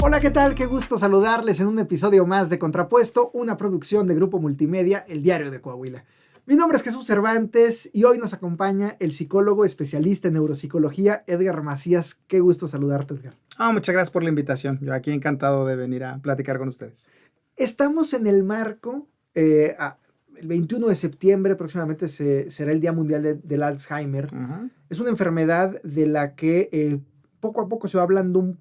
Hola, ¿qué tal? Qué gusto saludarles en un episodio más de Contrapuesto, una producción de Grupo Multimedia, El Diario de Coahuila. Mi nombre es Jesús Cervantes y hoy nos acompaña el psicólogo especialista en neuropsicología, Edgar Macías. Qué gusto saludarte, Edgar. Muchas gracias por la invitación. Yo aquí encantado de venir a platicar con ustedes. Estamos en el marco, el 21 de septiembre próximamente será el Día Mundial del Alzheimer. Ajá. Es una enfermedad de la que poco a poco se va hablando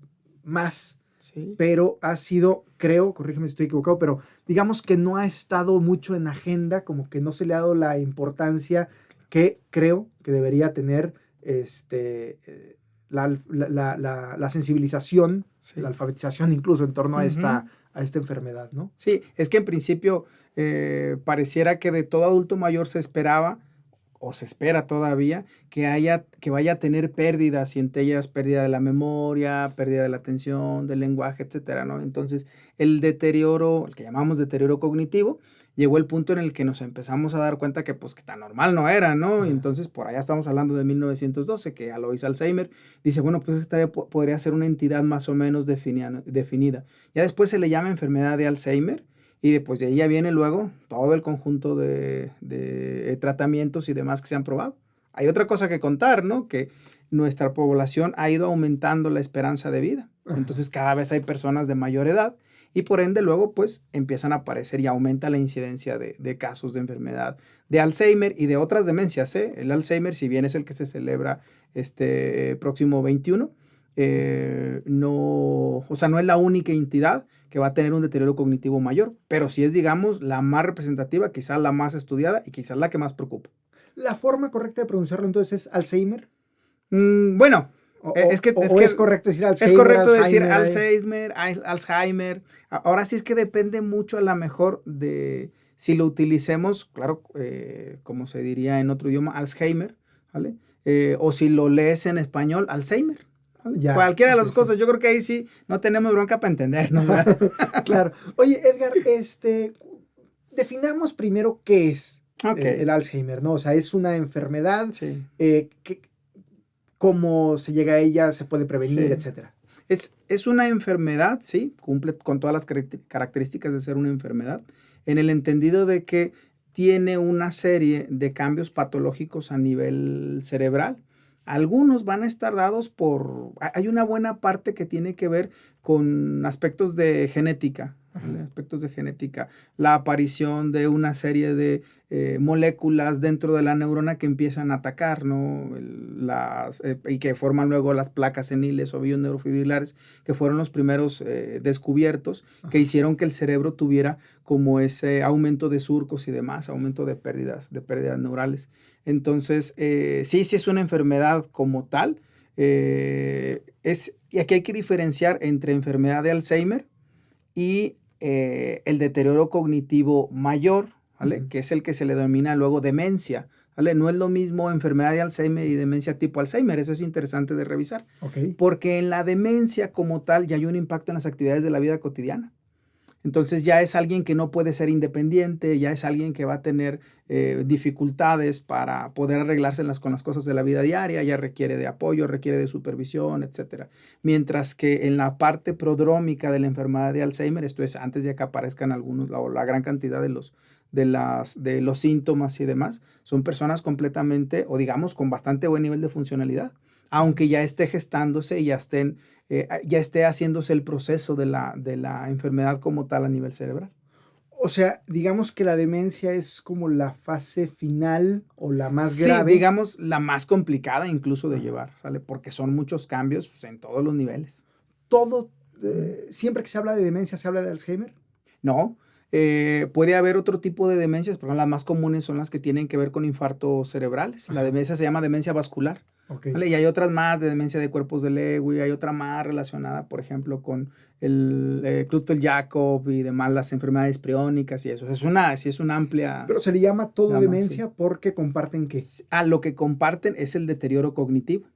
más. Sí. Pero ha sido, creo, corrígeme si estoy equivocado, pero digamos que no ha estado mucho en agenda, como que no se le ha dado la importancia que creo que debería tener la sensibilización, Sí. la alfabetización incluso en torno a Ujú. esta enfermedad, ¿no? Sí, es que en principio pareciera que de todo adulto mayor se esperaba, o se espera todavía, que vaya a tener pérdidas, y entre ellas pérdida de la memoria, pérdida de la atención, del lenguaje, etcétera, ¿no? Entonces, el deterioro, el que llamamos deterioro cognitivo, llegó el punto en el que nos empezamos a dar cuenta que, pues, que tan normal no era, ¿no? Y entonces, por allá estamos hablando de 1912, que Alois Alzheimer dice, bueno, pues esta podría ser una entidad más o menos definida. Ya después se le llama enfermedad de Alzheimer, y después de ahí ya viene luego todo el conjunto de tratamientos y demás que se han probado. Hay otra cosa que contar, ¿no? Que nuestra población ha ido aumentando la esperanza de vida. Entonces cada vez hay personas de mayor edad y por ende luego pues empiezan a aparecer y aumenta la incidencia de casos de enfermedad de Alzheimer y de otras demencias, ¿eh? El Alzheimer, si bien es el que se celebra este próximo 21, no es la única entidad que va a tener un deterioro cognitivo mayor, pero sí es, digamos, la más representativa, quizás la más estudiada y quizás la que más preocupa. ¿La forma correcta de pronunciarlo entonces es Alzheimer? Bueno, es correcto decir Alzheimer. Es correcto decir Alzheimer. Ahora sí es que depende mucho a lo mejor de si lo utilicemos, claro, como se diría en otro idioma, Alzheimer, ¿vale? O si lo lees en español, Alzheimer. Ya, cualquiera de las cosas, yo creo que ahí sí no tenemos bronca para entendernos, ¿verdad? Claro. Oye, Edgar, definamos primero qué es el Alzheimer, ¿no? O sea, es una enfermedad, sí. cómo se llega a ella, se puede prevenir, sí. etcétera. Es una enfermedad, sí, cumple con todas las características de ser una enfermedad, en el entendido de que tiene una serie de cambios patológicos a nivel cerebral. Algunos van a estar dados hay una buena parte que tiene que ver con aspectos de genética, ¿vale? Aspectos de genética, la aparición de una serie de moléculas dentro de la neurona que empiezan a atacar, ¿no? Y que forman luego las placas seniles o vías neurofibrilares, que fueron los primeros descubiertos, que hicieron que el cerebro tuviera como ese aumento de surcos y demás, aumento de pérdidas neurales. Entonces, sí es una enfermedad como tal. Y aquí hay que diferenciar entre enfermedad de Alzheimer y el deterioro cognitivo mayor, ¿vale? Que es el que se le denomina luego demencia, ¿vale? No es lo mismo enfermedad de Alzheimer y demencia tipo Alzheimer, eso es interesante de revisar. Porque en la demencia como tal ya hay un impacto en las actividades de la vida cotidiana. Entonces ya es alguien que no puede ser independiente, ya es alguien que va a tener dificultades para poder arreglarse con las cosas de la vida diaria, ya requiere de apoyo, requiere de supervisión, etc. Mientras que en la parte prodrómica de la enfermedad de Alzheimer, esto es antes de que aparezcan algunos, la gran cantidad de los síntomas y demás, son personas completamente, o digamos, con bastante buen nivel de funcionalidad, aunque ya esté gestándose y ya esté haciéndose el proceso de la enfermedad como tal a nivel cerebral. O sea, digamos que la demencia es como la fase final o la más grave. Sí, digamos la más complicada incluso de llevar, ¿sale? Porque son muchos cambios pues, en todos los niveles. ¿Siempre que se habla de demencia se habla de Alzheimer? No. Puede haber otro tipo de demencias, pero las más comunes son las que tienen que ver con infartos cerebrales. La demencia se llama demencia vascular. ¿Vale? Y hay otras más de demencia de cuerpos de Lewy, hay otra más relacionada, por ejemplo, con el Creutzfeldt-Jakob y demás, las enfermedades priónicas y eso. Es una amplia... Pero se le llama todo demencia, sí, porque comparten ¿qué? Lo que comparten es el deterioro cognitivo.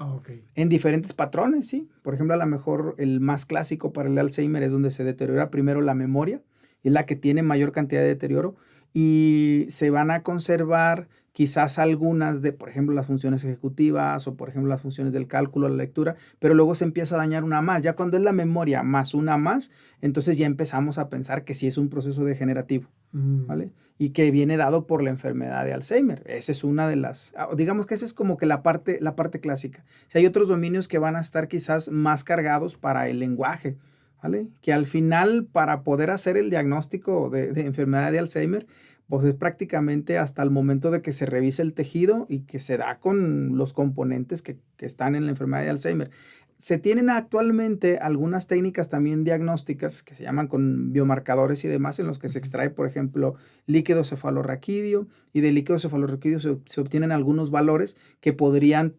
En diferentes patrones, sí. Por ejemplo, a lo mejor el más clásico para el Alzheimer es donde se deteriora primero la memoria, es la que tiene mayor cantidad de deterioro, y se van a conservar quizás algunas de, por ejemplo, las funciones ejecutivas o, por ejemplo, las funciones del cálculo, la lectura, pero luego se empieza a dañar una más. Ya cuando es la memoria más una más, entonces ya empezamos a pensar que sí es un proceso degenerativo, ¿vale? Y que viene dado por la enfermedad de Alzheimer. Esa es una de las, digamos que esa es como que la parte clásica. Si hay otros dominios que van a estar quizás más cargados para el lenguaje, ¿vale? Que al final, para poder hacer el diagnóstico de enfermedad de Alzheimer, pues es prácticamente hasta el momento de que se revise el tejido y que se da con los componentes que están en la enfermedad de Alzheimer. Se tienen actualmente algunas técnicas también diagnósticas que se llaman con biomarcadores y demás, en los que se extrae, por ejemplo, líquido cefalorraquídeo, y del líquido cefalorraquídeo se obtienen algunos valores que podrían,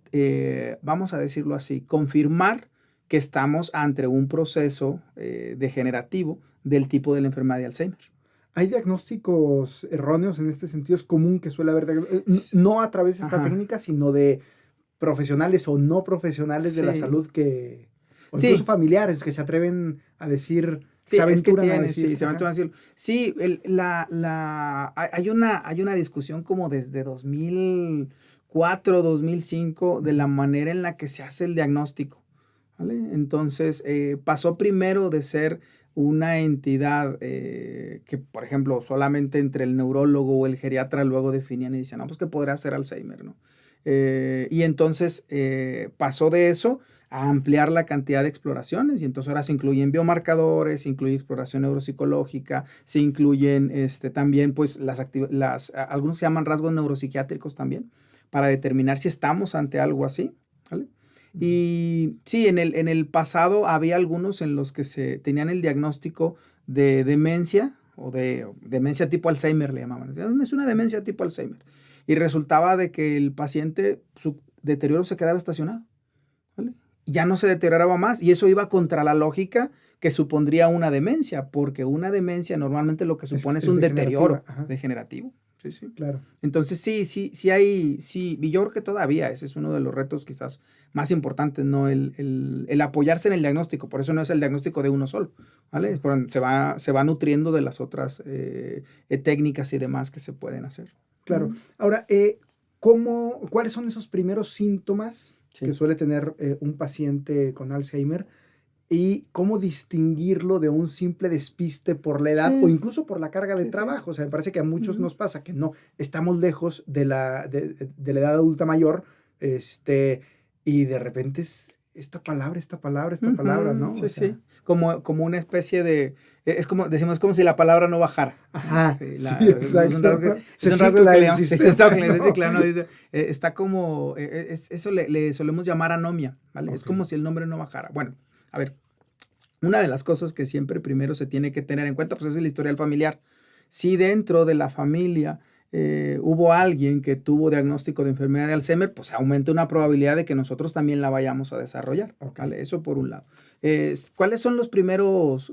vamos a decirlo así, confirmar que estamos ante un proceso degenerativo del tipo de la enfermedad de Alzheimer. ¿Hay diagnósticos erróneos en este sentido? ¿Es común que suele haber, no a través de esta técnica, sino de profesionales o no profesionales de la salud o incluso familiares que se atreven a decir, se aventuran a decir? Se aventuran a decirlo. Sí, hay una discusión como desde 2004, 2005 de la manera en la que se hace el diagnóstico, ¿vale? Entonces, pasó primero de ser una entidad que, por ejemplo, solamente entre el neurólogo o el geriatra luego definían y decían, no, pues que podrá ser Alzheimer, ¿no? Y entonces pasó de eso a ampliar la cantidad de exploraciones, y entonces ahora se incluyen biomarcadores, se incluye exploración neuropsicológica, se incluyen también pues algunos se llaman rasgos neuropsiquiátricos también, para determinar si estamos ante algo así, ¿vale? Y sí, en el pasado había algunos en los que se tenían el diagnóstico de demencia o de demencia tipo Alzheimer, le llamaban. Es una demencia tipo Alzheimer. Y resultaba de que el paciente, su deterioro se quedaba estacionado, ¿vale? Ya no se deterioraba más, y eso iba contra la lógica que supondría una demencia, porque una demencia normalmente lo que supone es un deterioro degenerativo. Sí, sí. Claro. Entonces sí hay, y yo creo que todavía ese es uno de los retos quizás más importantes, ¿no? El apoyarse en el diagnóstico. Por eso no es el diagnóstico de uno solo, ¿vale? Se va nutriendo de las otras técnicas y demás que se pueden hacer. Claro. Ahora, ¿cuáles son esos primeros síntomas que suele tener un paciente con Alzheimer? Y cómo distinguirlo de un simple despiste por la edad o incluso por la carga de trabajo. O sea, me parece que a muchos nos pasa que no estamos lejos de la edad adulta mayor, y de repente es esta palabra, ¿no? Sí, sí. Como una especie de, es como si la palabra no bajara. Ajá. Es un rasgo que le llama, está como, eso le solemos llamar anomia, ¿vale? Okay. Es como si el nombre no bajara. Bueno, a ver, una de las cosas que siempre primero se tiene que tener en cuenta, pues es el historial familiar. Si dentro de la familia hubo alguien que tuvo diagnóstico de enfermedad de Alzheimer, pues aumenta una probabilidad de que nosotros también la vayamos a desarrollar. Okay. ¿Vale? Eso por un lado. ¿Cuáles son los primeros,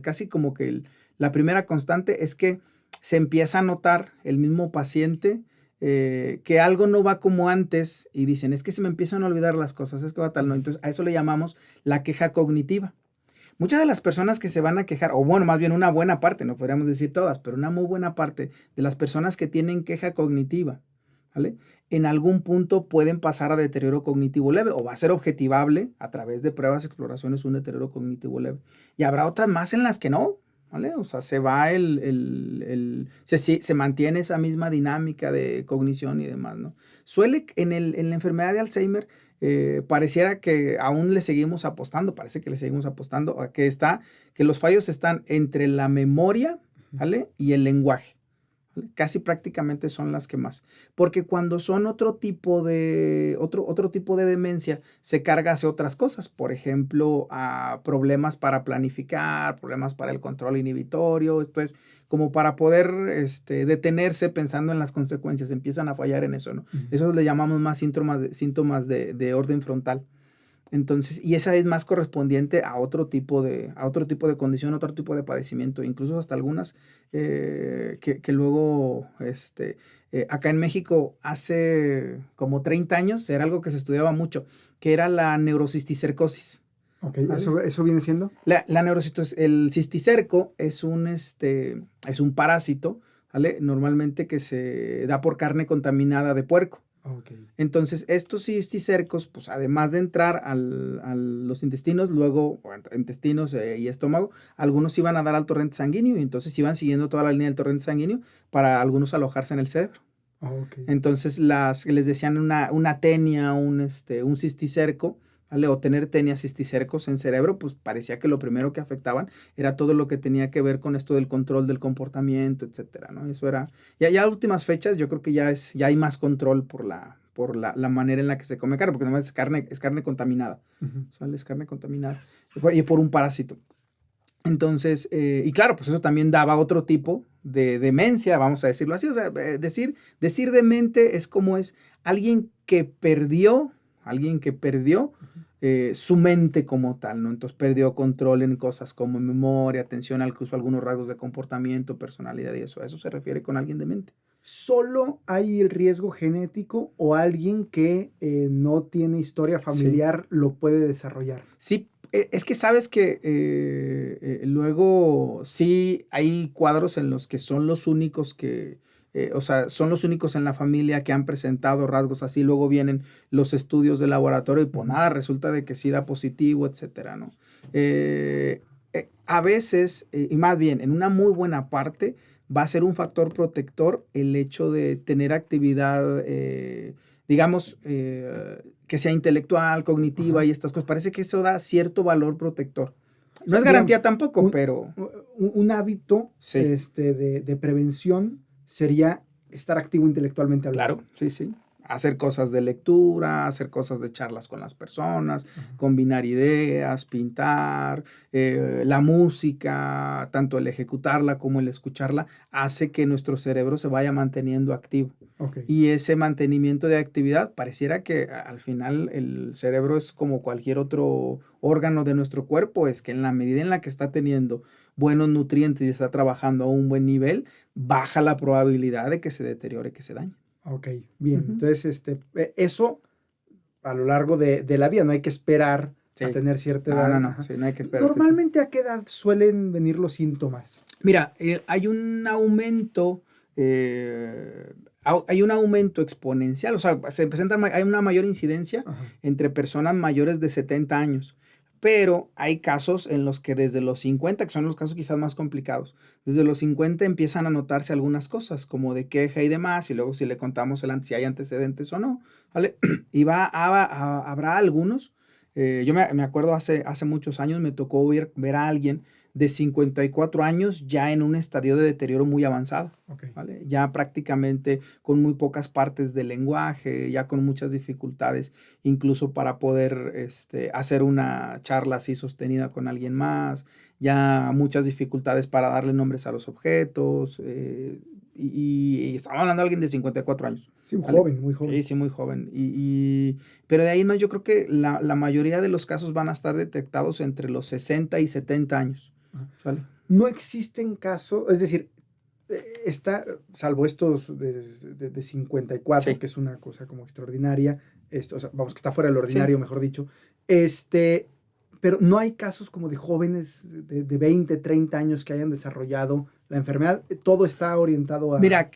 casi como que la primera constante es que se empieza a notar el mismo paciente que algo no va como antes y dicen, es que se me empiezan a olvidar las cosas, es que va tal, no. Entonces a eso le llamamos la queja cognitiva. Muchas de las personas que se van a quejar, o bueno, más bien una buena parte, no podríamos decir todas, pero una muy buena parte de las personas que tienen queja cognitiva, ¿vale? En algún punto pueden pasar a deterioro cognitivo leve, o va a ser objetivable a través de pruebas, exploraciones, un deterioro cognitivo leve. Y habrá otras más en las que no, ¿vale? O sea, se va se mantiene esa misma dinámica de cognición y demás, ¿no? Suele, en la enfermedad de Alzheimer, pareciera que aún le seguimos apostando, parece que le seguimos apostando a que los fallos están entre la memoria, ¿vale? Y el lenguaje. ¿Vale? Casi prácticamente son las que más. Porque cuando son otro tipo de demencia, se carga hacia otras cosas. Por ejemplo, a problemas para planificar, problemas para el control inhibitorio. Esto es como para poder detenerse pensando en las consecuencias. Empiezan a fallar en eso, ¿no? Eso le llamamos más síntomas de orden frontal. Entonces, y esa es más correspondiente a otro tipo de condición, otro tipo de padecimiento, incluso hasta algunas que luego, acá en México hace como 30 años era algo que se estudiaba mucho, que era la neurocisticercosis. Ok, ¿vale? ¿Eso viene siendo? El cisticerco es un parásito ¿vale? Normalmente que se da por carne contaminada de puerco. Okay. Entonces, estos cisticercos, pues además de entrar a los intestinos, luego, intestinos y estómago, algunos iban a dar al torrente sanguíneo y entonces iban siguiendo toda la línea del torrente sanguíneo para algunos alojarse en el cerebro. Okay. Entonces, les decían una tenia, un cisticerco, ¿vale? O tener tenias, cisticercos en cerebro, pues parecía que lo primero que afectaban era todo lo que tenía que ver con esto del control del comportamiento, etcétera, ¿no? Eso era, ya a últimas fechas, yo creo que ya hay más control por la manera en la que se come carne, porque no es carne contaminada, ¿sale? Es carne contaminada, y por un parásito. Entonces, y claro, pues eso también daba otro tipo de demencia, vamos a decirlo así. O sea, decir demente es como es alguien que perdió su mente como tal, ¿no? Entonces perdió control en cosas como memoria, atención, incluso algunos rasgos de comportamiento, personalidad y eso. A eso se refiere con alguien demente. ¿Solo hay el riesgo genético o alguien que no tiene historia familiar lo puede desarrollar? Sí, es que sabes que luego sí hay cuadros en los que son los únicos que, o sea, son los únicos en la familia que han presentado rasgos así. Luego vienen los estudios de laboratorio y pues nada, resulta de que sí da positivo, etcétera, ¿no? A veces, y más bien, en una muy buena parte, va a ser un factor protector el hecho de tener actividad, digamos, que sea intelectual, cognitiva y estas cosas. Parece que eso da cierto valor protector. No es garantía tampoco, pero... Un hábito sí. De prevención sería estar activo intelectualmente hablando. Claro, sí. Hacer cosas de lectura, hacer cosas de charlas con las personas, combinar ideas, pintar, la música, tanto el ejecutarla como el escucharla, hace que nuestro cerebro se vaya manteniendo activo. Okay. Y ese mantenimiento de actividad, pareciera que al final el cerebro es como cualquier otro órgano de nuestro cuerpo, es que en la medida en la que está teniendo buenos nutrientes y está trabajando a un buen nivel, baja la probabilidad de que se deteriore, que se dañe. Ok, bien. Entonces, eso a lo largo de la vida, no hay que esperar a tener cierta edad. No, sí, no hay que esperar. Normalmente, ¿a qué edad suelen venir los síntomas? Mira, hay un aumento, exponencial, o sea, hay una mayor incidencia entre personas mayores de 70 años. Pero hay casos en los que desde los 50, que son los casos quizás más complicados, desde los 50 empiezan a notarse algunas cosas, como de queja y demás, y luego si le contamos si hay antecedentes o no, ¿vale? Y habrá algunos, yo me acuerdo hace muchos años me tocó ver a alguien de 54 años ya en un estadio de deterioro muy avanzado, ¿vale? Ya prácticamente con muy pocas partes del lenguaje, ya con muchas dificultades, incluso para poder hacer una charla así sostenida con alguien más, ya muchas dificultades para darle nombres a los objetos, y estamos hablando de alguien de 54 años. Sí, joven, muy joven. Sí, muy joven. Pero de ahí más yo creo que la mayoría de los casos van a estar detectados entre los 60 y 70 años. ¿Vale? No existen casos, es decir, está, salvo estos de 54, que es una cosa como extraordinaria, o sea, vamos, que está fuera del ordinario, mejor dicho, pero no hay casos como de jóvenes de 20, 30 años que hayan desarrollado la enfermedad, todo está orientado a... Mira,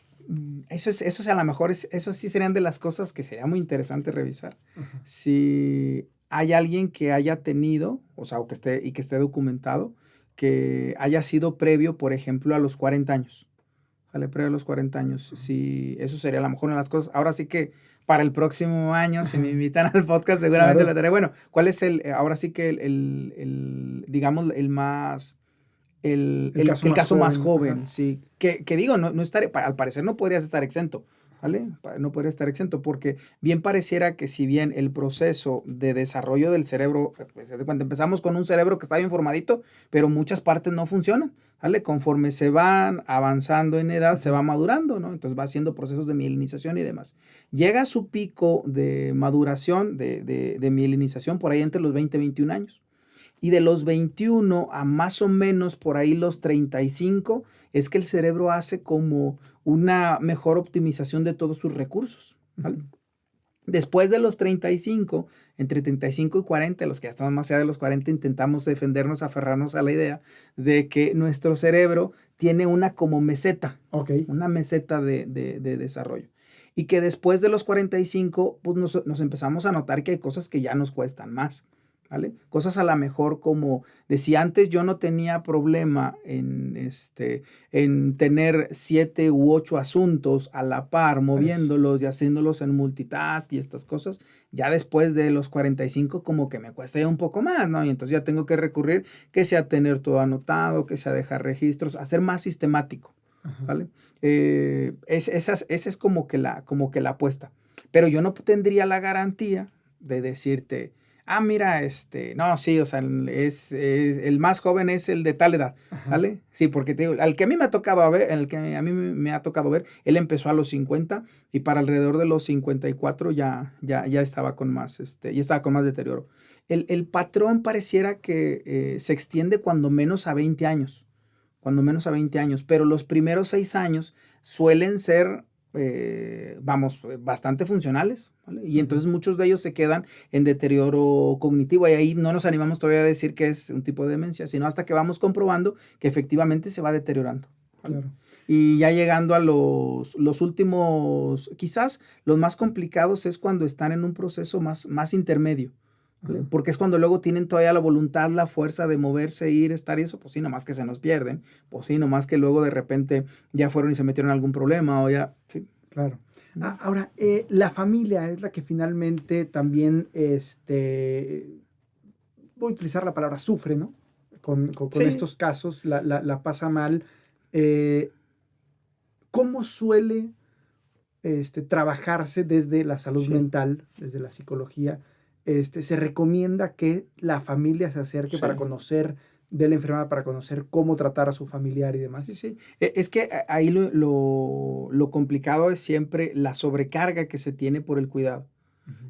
eso a lo mejor, eso sí serían de las cosas que sería muy interesante revisar. Si hay alguien que haya tenido, o sea, que esté documentado, que haya sido previo, por ejemplo, a los 40 años. ¿Vale? Previo a los 40 años. Sí, eso sería a lo mejor una de las cosas. Ahora sí que para el próximo año, si me invitan al podcast, seguramente lo daré. Bueno, ¿cuál es ahora sí que digamos, el caso más joven? Sí. Que digo, no estaré, al parecer no podrías estar exento. ¿Vale? No podría estar exento porque bien pareciera que si bien el proceso de desarrollo del cerebro, pues, cuando empezamos con un cerebro que está bien formadito, pero muchas partes no funcionan, ¿vale? Conforme se van avanzando en edad, se va madurando, ¿no? Entonces va haciendo procesos de mielinización y demás. Llega a su pico de maduración, de mielinización por ahí entre los 20 y 21 años. Y de los 21 a más o menos por ahí los 35 es que el cerebro hace como una mejor optimización de todos sus recursos, ¿vale? Después de los 35, entre 35 y 40, los que ya estamos más allá de los 40, intentamos defendernos, aferrarnos a la idea de que nuestro cerebro tiene una como meseta, una meseta de desarrollo. Y que después de los 45, pues nos empezamos a notar que hay cosas que ya nos cuestan más, ¿vale? Cosas a lo mejor como, de si antes yo no tenía problema en tener 7 u 8 asuntos a la par, moviéndolos y haciéndolos en multitask y estas cosas, ya después de los 45 como que me cuesta ya un poco más, ¿no? Y entonces ya tengo que recurrir, que sea tener todo anotado, que sea dejar registros, hacer más sistemático, ¿vale? Esa es como que la apuesta. Pero yo no tendría la garantía de decirte, mira, no, sí, o sea, el más joven es el de tal edad, ¿vale? Sí, porque te digo, al que a mí me ha tocado ver, él empezó a los 50 y para alrededor de los 54 ya estaba con más, deterioro. El patrón pareciera que se extiende cuando menos a 20 años, pero los primeros 6 años suelen ser bastante funcionales, ¿vale? Y entonces muchos de ellos se quedan en deterioro cognitivo y ahí no nos animamos todavía a decir que es un tipo de demencia, sino hasta que vamos comprobando que efectivamente se va deteriorando, ¿vale? Claro. Y ya llegando a los últimos, quizás los más complicados es cuando están en un proceso más intermedio, ¿vale? Porque es cuando luego tienen todavía la voluntad, la fuerza de moverse, ir, estar y eso, pues sí, nomás que se nos pierden, pues sí, nomás que luego de repente ya fueron y se metieron en algún problema o ya, sí. Claro. Ahora, la familia es la que finalmente también, voy a utilizar la palabra sufre, ¿no? Con sí. Estos casos, la pasa mal. ¿Cómo suele trabajarse desde la salud mental, desde la psicología? Se recomienda que la familia se acerque para conocer de la enfermedad, para conocer cómo tratar a su familiar y demás. Sí. Es que ahí lo complicado es siempre la sobrecarga que se tiene por el cuidado.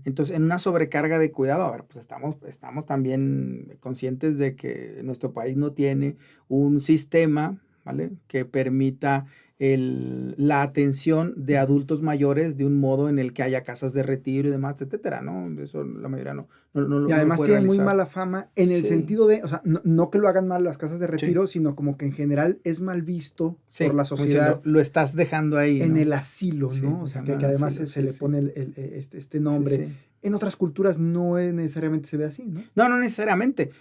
Entonces, en una sobrecarga de cuidado, a ver, pues estamos también conscientes de que nuestro país no tiene un sistema, ¿vale?, que permita la atención de adultos mayores de un modo en el que haya casas de retiro y demás, etcétera, ¿no? Eso la mayoría no y además no tiene muy mala fama en el sentido de, o sea, no que lo hagan mal las casas de retiro, sino como que en general es mal visto por la sociedad. Lo estás dejando ahí, en ¿no? el asilo, ¿no? O sea, que además se le pone este nombre. Sí. En otras culturas no necesariamente se ve así, ¿no? No necesariamente,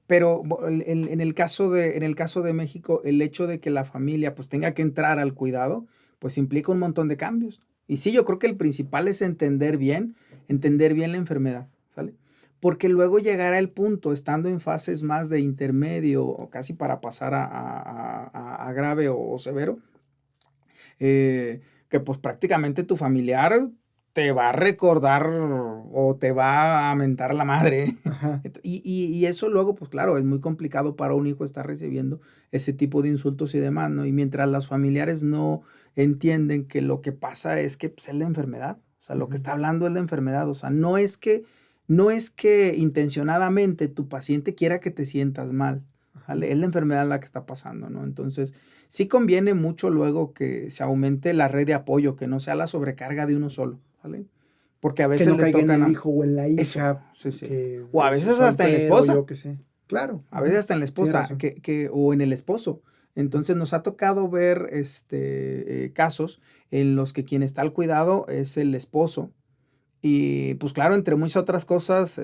pero en el caso de México, el hecho de que la familia pues tenga que entrar al cuidado, pues implica un montón de cambios. Y sí, yo creo que el principal es entender bien la enfermedad, ¿sale? Porque luego llegará el punto, estando en fases más de intermedio o casi para pasar a grave o severo, que pues prácticamente tu familiar te va a recordar o te va a mentar la madre. Y eso luego, pues claro, es muy complicado para un hijo estar recibiendo ese tipo de insultos y demás, ¿no? Y mientras los familiares no entienden que lo que pasa es que pues, es la enfermedad, o sea, lo que está hablando es la enfermedad, o sea, no es que intencionadamente tu paciente quiera que te sientas mal, ¿vale? Es la enfermedad la que está pasando, ¿no? Entonces, sí conviene mucho luego que se aumente la red de apoyo, que no sea la sobrecarga de uno solo, ¿vale? Porque a veces que no caiga en el hijo o en la hija. Eso, sí. O a veces hasta en la esposa. Yo qué sé. Claro. A veces hasta en la esposa o en el esposo. Entonces nos ha tocado ver casos en los que quien está al cuidado es el esposo. Y pues claro, entre muchas otras cosas,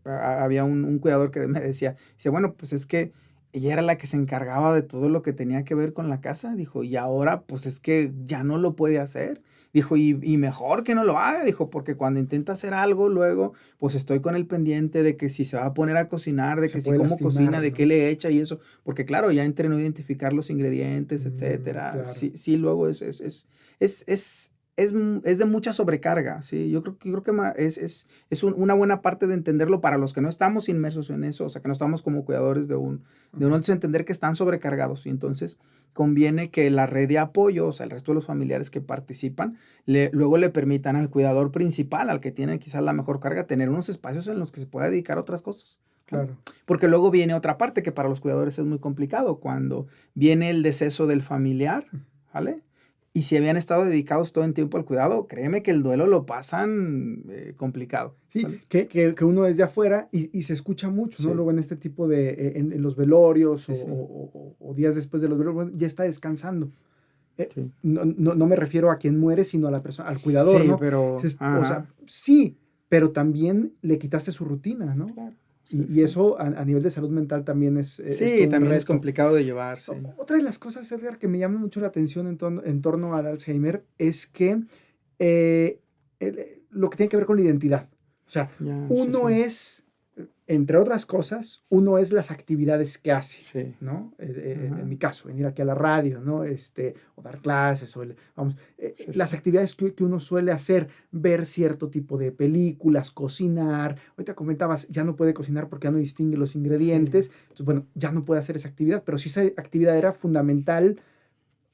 había un cuidador que me decía, bueno, pues es que ella era la que se encargaba de todo lo que tenía que ver con la casa, dijo, y ahora pues es que ya no lo puede hacer. Dijo, y mejor que no lo haga, dijo, porque cuando intenta hacer algo, luego, pues estoy con el pendiente de que si se va a poner a cocinar, de que si cómo cocina, de qué le echa y eso, porque claro, ya entre no identificar los ingredientes, etcétera. Claro. Sí, luego es de mucha sobrecarga, ¿sí? Yo creo que es una buena parte de entenderlo para los que no estamos inmersos en eso, o sea, que no estamos como cuidadores de un adulto, entender que están sobrecargados y entonces conviene que la red de apoyo, o sea, el resto de los familiares que participan, luego le permitan al cuidador principal, al que tiene quizás la mejor carga, tener unos espacios en los que se pueda dedicar a otras cosas. Claro. Porque luego viene otra parte que para los cuidadores es muy complicado, cuando viene el deceso del familiar, ¿vale? Y si habían estado dedicados todo el tiempo al cuidado, créeme que el duelo lo pasan complicado. Sí, ¿Vale? que uno es de afuera y se escucha mucho, ¿no? Sí. Luego en este tipo de, en los velorios Sí, sí. o días después de los velorios, bueno, ya está descansando. Sí. No me refiero a quien muere, sino a la persona, al cuidador, Sí, ¿no? pero... O sea, sí, pero también le quitaste su rutina, ¿no? Claro. Y Sí. eso a nivel de salud mental también es Sí, todo un también es reto. complicado de llevar, sí. Otra de las cosas, Edgar, que me llama mucho la atención en torno al Alzheimer es que lo que tiene que ver con la identidad. O sea, Ya, uno sí. es, entre otras cosas, uno es las actividades que hace, Sí. ¿no? Ajá. En mi caso, venir aquí a la radio, ¿no? O dar clases, Sí, las sí. actividades que uno suele hacer, ver cierto tipo de películas, cocinar. Ahorita comentabas, ya no puede cocinar porque ya no distingue los ingredientes. Sí. Entonces, bueno, ya no puede hacer esa actividad, pero si esa actividad era fundamental,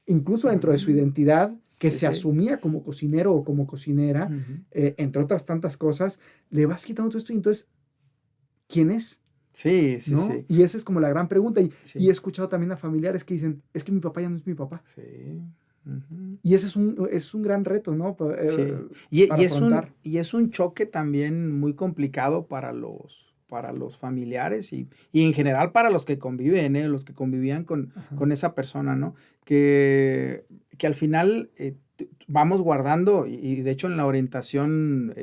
incluso dentro de su Ujú. identidad, que Sí, se sí. asumía como cocinero o como cocinera, Ujú. entre otras tantas cosas, le vas quitando todo esto y entonces, ¿quién es? Sí, sí, ¿No? sí. Y esa es como la gran pregunta. Y Sí. he escuchado también a familiares que dicen, es que mi papá ya no es mi papá. Sí. Ujú. Y ese es un gran reto, ¿no? Sí. Para afrontar. Y es un choque también muy complicado para los familiares y en general para los que conviven, los que convivían Ajá. con esa persona, ¿no? Que al final vamos guardando y de hecho en la orientación,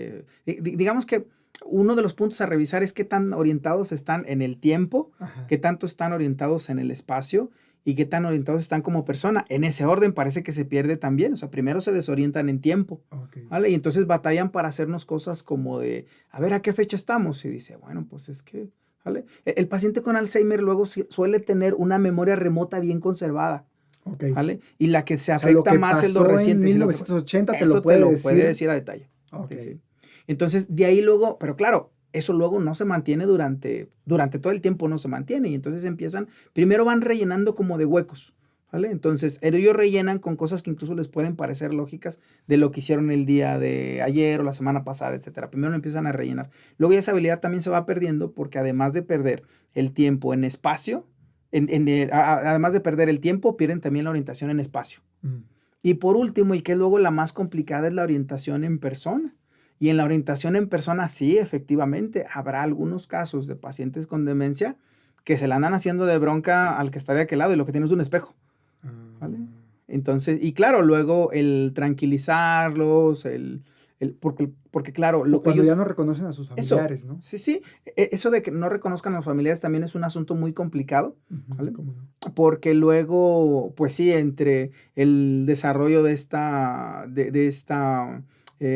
digamos que uno de los puntos a revisar es qué tan orientados están en el tiempo, Ajá. qué tanto están orientados en el espacio y qué tan orientados están como persona. En ese orden parece que se pierde también. O sea, primero se desorientan en tiempo, Okay. ¿vale? Y entonces batallan para hacernos cosas como de, a ver, ¿a qué fecha estamos? Y dice, bueno, pues es que, ¿vale? El paciente con Alzheimer luego suele tener una memoria remota bien conservada. Okay. ¿Vale? Y la que se O sea, lo afecta que más es lo pasó reciente. en Sí, 1980 te lo eso te puede lo puede decir. decir a detalle. Okay. Sí. Entonces, de ahí luego, pero claro, eso luego no se mantiene durante todo el tiempo, no se mantiene. Y entonces empiezan, primero van rellenando como de huecos, ¿vale? Entonces, ellos rellenan con cosas que incluso les pueden parecer lógicas de lo que hicieron el día de ayer o la semana pasada, etcétera. Primero lo empiezan a rellenar. Luego esa habilidad también se va perdiendo porque además de perder el tiempo en espacio, además de perder el tiempo, pierden también la orientación en espacio. Y por último, y que es luego la más complicada, es la orientación en persona. Y en la orientación en persona, sí, efectivamente, habrá algunos casos de pacientes con demencia que se la andan haciendo de bronca al que está de aquel lado y lo que tiene es un espejo. ¿Vale? Entonces, y claro, luego el tranquilizarlos, porque claro, lo que cuando ellos... ya no reconocen a sus familiares, ¿no? Sí, sí. Eso de que no reconozcan a los familiares también es un asunto muy complicado, ¿vale? ¿Cómo no? Porque luego, pues sí, entre el desarrollo de esta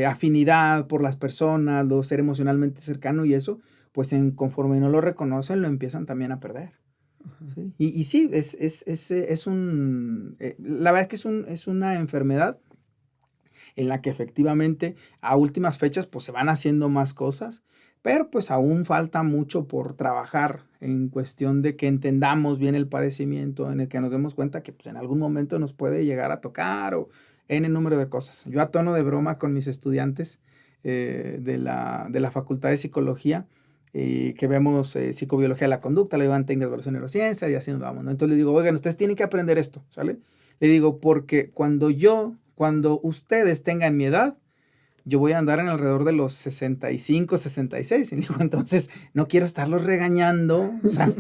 afinidad por las personas, lo ser emocionalmente cercano y eso, pues conforme no lo reconocen, lo empiezan también a perder. ¿Sí? Y sí, la verdad es que es una enfermedad en la que efectivamente a últimas fechas pues se van haciendo más cosas, pero pues aún falta mucho por trabajar en cuestión de que entendamos bien el padecimiento, en el que nos demos cuenta que pues en algún momento nos puede llegar a tocar o en el número de cosas. Yo a tono de broma con mis estudiantes de la Facultad de Psicología, que vemos psicobiología de la conducta, le llevan técnicas de evaluación de neurociencia y así nos vamos, ¿no? Entonces le digo, oigan, ustedes tienen que aprender esto, ¿sale? Le digo, porque cuando ustedes tengan mi edad, yo voy a andar en alrededor de los 65, 66. Y digo, entonces no quiero estarlos regañando, o sea,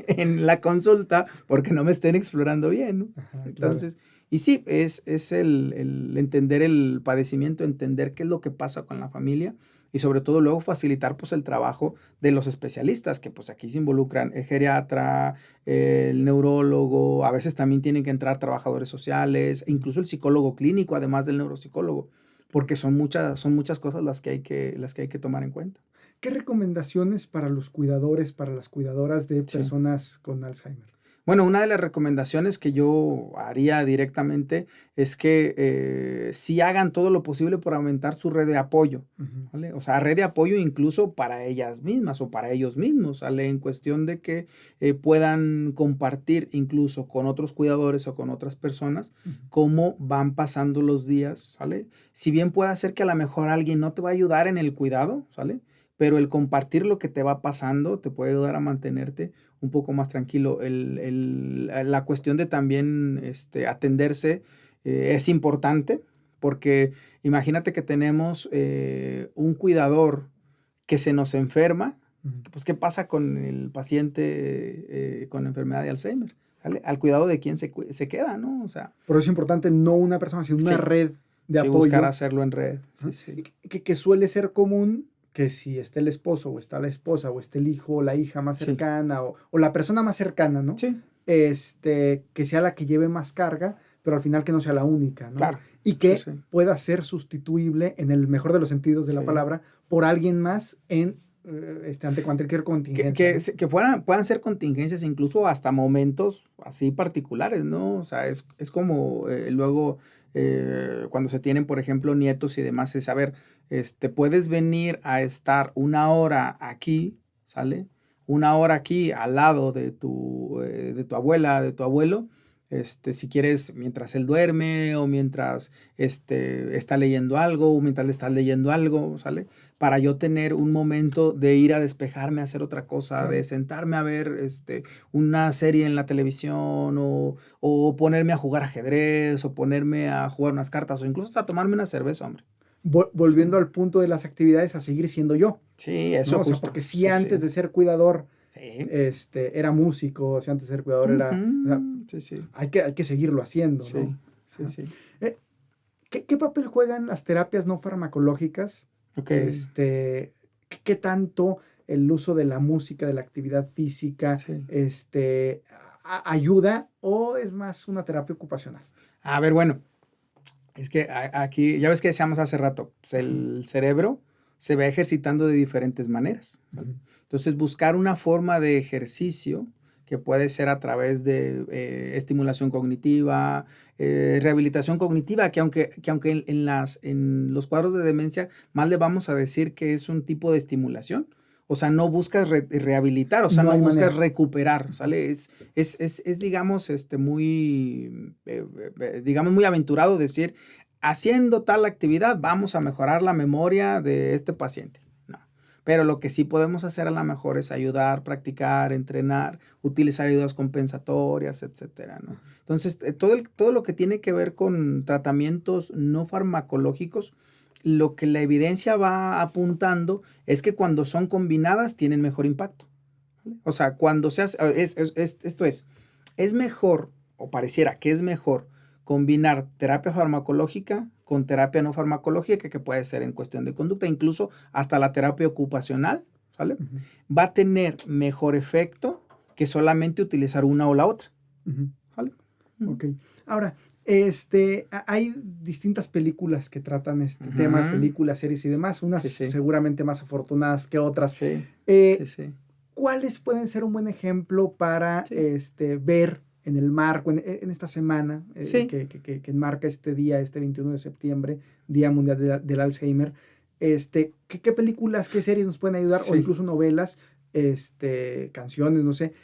en la consulta porque no me estén explorando bien, ¿no? Ajá, Entonces, claro. Y sí, es el entender el padecimiento, entender qué es lo que pasa con la familia y sobre todo luego facilitar pues el trabajo de los especialistas, que pues aquí se involucran el geriatra, el neurólogo, a veces también tienen que entrar trabajadores sociales, incluso el psicólogo clínico, además del neuropsicólogo, porque son muchas cosas las que hay que tomar en cuenta. ¿Qué recomendaciones para los cuidadores, para las cuidadoras de personas con Alzheimer? Bueno, una de las recomendaciones que yo haría directamente es que sí hagan todo lo posible por aumentar su red de apoyo, ¿vale? O sea, red de apoyo incluso para ellas mismas o para ellos mismos, ¿vale? En cuestión de que puedan compartir incluso con otros cuidadores o con otras personas cómo van pasando los días, ¿vale? Si bien puede ser que a lo mejor alguien no te va a ayudar en el cuidado, ¿vale? Pero el compartir lo que te va pasando te puede ayudar a mantenerte un poco más tranquilo. La cuestión de también atenderse es importante porque imagínate que tenemos un cuidador que se nos enferma, pues ¿qué pasa con el paciente con enfermedad de Alzheimer? ¿Sale? Al cuidado de quién se queda, ¿no? O sea, por eso es importante no una persona, sino una red de apoyo. Buscar hacerlo en red. Sí. Que suele ser común que si está el esposo o está la esposa o está el hijo o la hija más cercana o la persona más cercana, ¿no? Sí. Que sea la que lleve más carga, pero al final que no sea la única, ¿no? Claro. Y que pueda ser sustituible, en el mejor de los sentidos de la palabra, por alguien más ante cualquier contingencia. Que puedan ser contingencias incluso hasta momentos así particulares, ¿no? O sea, es como luego cuando se tienen, por ejemplo, nietos y demás, es saber, puedes venir a estar 1 hora aquí, ¿sale? 1 hora aquí al lado de tu abuela, de tu abuelo, si quieres, mientras él duerme o mientras está leyendo algo o mientras le estás leyendo algo, ¿sale? Para yo tener un momento de ir a despejarme, a hacer otra cosa, de sentarme a ver una serie en la televisión o ponerme a jugar ajedrez o ponerme a jugar unas cartas o incluso hasta tomarme una cerveza, hombre. Volviendo al punto de las actividades, a seguir siendo yo. Sí, eso. ¿no? O sea, porque si antes de ser cuidador era músico, si antes de ser cuidador era... O sea, hay que seguirlo haciendo, ¿no? Sí. ¿Qué papel juegan las terapias no farmacológicas? Okay. ¿Qué tanto el uso de la música, de la actividad física, ayuda o es más una terapia ocupacional? A ver, bueno, es que aquí, ya ves que decíamos hace rato, pues el cerebro se va ejercitando de diferentes maneras, ¿vale? Entonces, buscar una forma de ejercicio que puede ser a través de estimulación cognitiva, rehabilitación cognitiva, que aunque en los cuadros de demencia más le vamos a decir que es un tipo de estimulación. O sea, no buscas rehabilitar, o sea, no buscas recuperar, ¿sale? Es digamos, muy aventurado decir, haciendo tal actividad vamos a mejorar la memoria de este paciente. Pero lo que sí podemos hacer a lo mejor es ayudar, practicar, entrenar, utilizar ayudas compensatorias, etcétera, ¿no? Entonces, todo lo que tiene que ver con tratamientos no farmacológicos, lo que la evidencia va apuntando es que cuando son combinadas tienen mejor impacto, ¿vale? O sea, cuando se hace, es mejor, o pareciera que es mejor, combinar terapia farmacológica con terapia no farmacológica, que puede ser en cuestión de conducta, incluso hasta la terapia ocupacional, ¿sale? Va a tener mejor efecto que solamente utilizar una o la otra, ¿vale? Ok. Ahora, hay distintas películas que tratan este tema, películas, series y demás, unas seguramente más afortunadas que otras. ¿Cuáles pueden ser un buen ejemplo para ver en el marco, en esta semana que enmarca este día, este 21 de septiembre, Día Mundial del Alzheimer? ¿Qué películas, qué series nos pueden ayudar? O incluso novelas, canciones, no sé.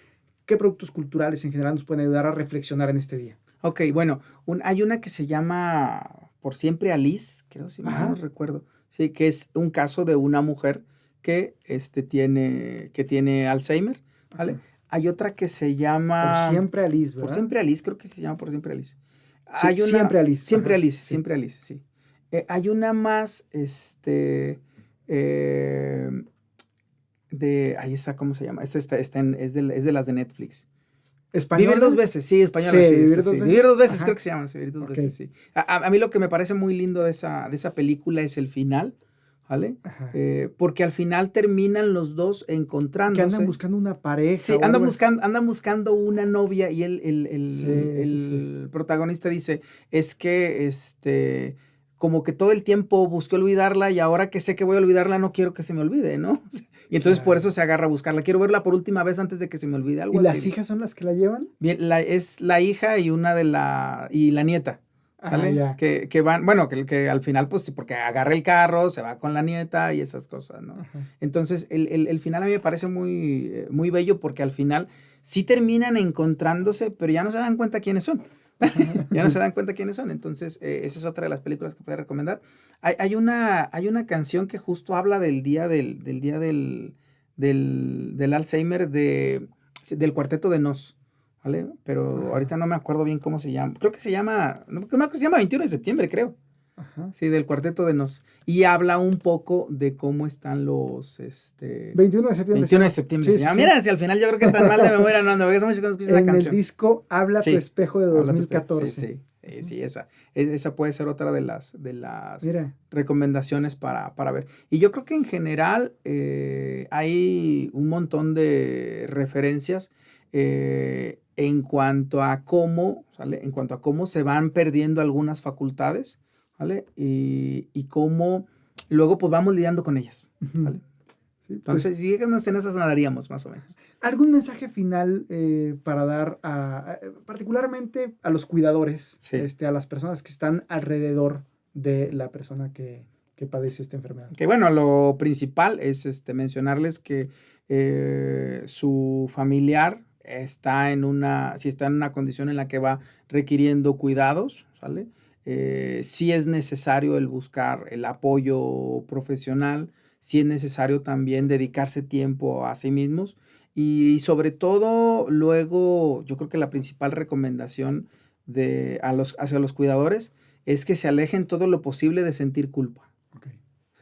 ¿Qué productos culturales en general nos pueden ayudar a reflexionar en este día? Ok, bueno, hay una que se llama Por Siempre Alice, creo, si mal no recuerdo. Sí, que es un caso de una mujer que tiene Alzheimer, ¿vale? Hay otra que se llama... Por Siempre Alice, ¿verdad? Por Siempre Alice, creo que se llama Por Siempre Alice. Sí, Siempre Alice. Siempre Alice, Siempre Alice, sí. Hay una más, ahí está, ¿cómo se llama? Es de las de Netflix. ¿Española? Vivir dos veces, sí, española. Sí, sí, Vivir dos veces, creo que se llama, Vivir dos veces, sí. A mí lo que me parece muy lindo de esa película es el final, ¿vale? Porque al final terminan los dos encontrándose. Que andan buscando una pareja. Sí, andan buscando una novia y el protagonista dice, es que como que todo el tiempo busqué olvidarla y ahora que sé que voy a olvidarla no quiero que se me olvide, ¿no? Y entonces por eso se agarra a buscarla. Quiero verla por última vez antes de que se me olvide algo. ¿Y las hijas son las que la llevan? Bien, es la hija y y la nieta. ¿Vale? Que van, bueno, que al final, pues sí, porque agarra el carro, se va con la nieta y esas cosas, ¿no? Entonces, el final a mí me parece muy, muy bello porque al final sí terminan encontrándose, pero ya no se dan cuenta quiénes son. Ya no se dan cuenta quiénes son. Entonces, esa es otra de las películas que puedo recomendar. Hay una canción que justo habla del día del Alzheimer del Cuarteto de Nos. ¿vale? Pero ahorita no me acuerdo bien cómo se llama. Creo que se llama, no, creo que se llama 21 de septiembre, creo. Ajá. Sí, del Cuarteto de Nos. Y habla un poco de cómo están los, 21 de septiembre. 21 de septiembre Sí, se llama. sí, sí. Mira, si al final yo creo que tan mal de memoria no ando, porque hace mucho que no escucho esa En el canción. disco Habla tu Sí, espejo de Habla tu espejo. 2014. Sí, esa puede ser otra de las Mira, recomendaciones para ver. Y yo creo que en general hay un montón de referencias en cuanto a cómo, ¿sale? En cuanto a cómo se van perdiendo algunas facultades, ¿vale? Y cómo luego pues vamos lidiando con ellas, ujú. ¿vale? Sí, pues, Entonces, llegamos en esas nadaríamos más o menos. ¿algún mensaje final para dar particularmente a los cuidadores, Sí. a las personas que están alrededor de la persona que padece esta enfermedad? Que bueno, lo principal es mencionarles que su familiar está si está en una condición en la que va requiriendo cuidados, ¿sale? Sí es necesario el buscar el apoyo profesional, sí es necesario también dedicarse tiempo a sí mismos y sobre todo luego yo creo que la principal recomendación hacia los cuidadores es que se alejen todo lo posible de sentir culpa. Okay.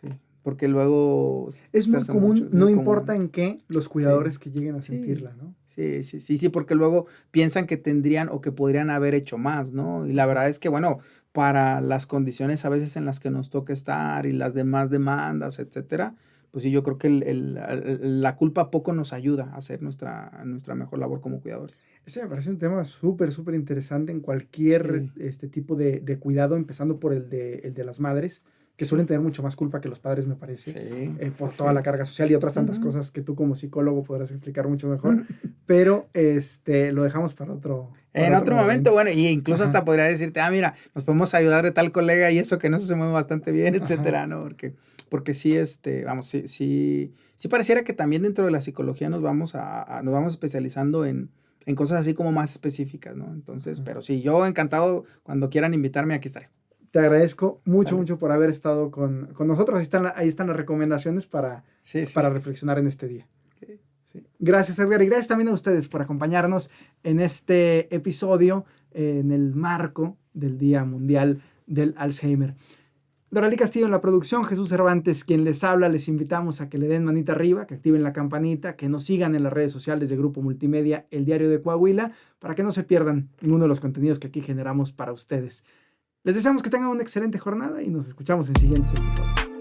Sí, porque luego Es se muy hace común, mucho, es no muy importa común. en qué, los cuidadores Sí, que lleguen a sí, sentirla, ¿no? sí, porque luego piensan que tendrían o que podrían haber hecho más, ¿no? Y la verdad es que, bueno, para las condiciones a veces en las que nos toca estar y las demás demandas, etcétera, pues sí, yo creo que la culpa poco nos ayuda a hacer nuestra mejor labor como cuidadores. Ese me parece un tema súper, súper interesante en cualquier Sí, tipo de cuidado, empezando por el de las madres, que sí, suelen tener mucho más culpa que los padres, me parece, sí, por sí, toda la sí. carga social y otras tantas Ujú. cosas que tú como psicólogo podrás explicar mucho mejor, pero lo dejamos para En otro momento, momento. bueno, y incluso Ajá, hasta podría decirte, mira, nos podemos ayudar de tal colega y eso que no se mueve bastante bien, ajá. etcétera, ¿no? Porque sí, vamos, sí pareciera que también dentro de la psicología nos vamos nos vamos especializando en cosas así como más específicas, ¿no? Entonces, Ajá. pero sí, yo encantado, cuando quieran invitarme, aquí estaré. Te agradezco mucho, Sale. mucho por haber estado con nosotros. Ahí están las recomendaciones Sí, pues, sí, para sí. reflexionar en este día. Ok. Sí. Gracias, Edgar, y gracias también a ustedes por acompañarnos en este episodio en el marco del Día Mundial del Alzheimer. Doralí Castillo en la producción, Jesús Cervantes quien les habla. Les invitamos a que le den manita arriba, que activen la campanita, que nos sigan en las redes sociales de Grupo Multimedia, El Diario de Coahuila, para que no se pierdan ninguno de los contenidos que aquí generamos para ustedes. Les deseamos que tengan una excelente jornada y nos escuchamos en siguientes episodios.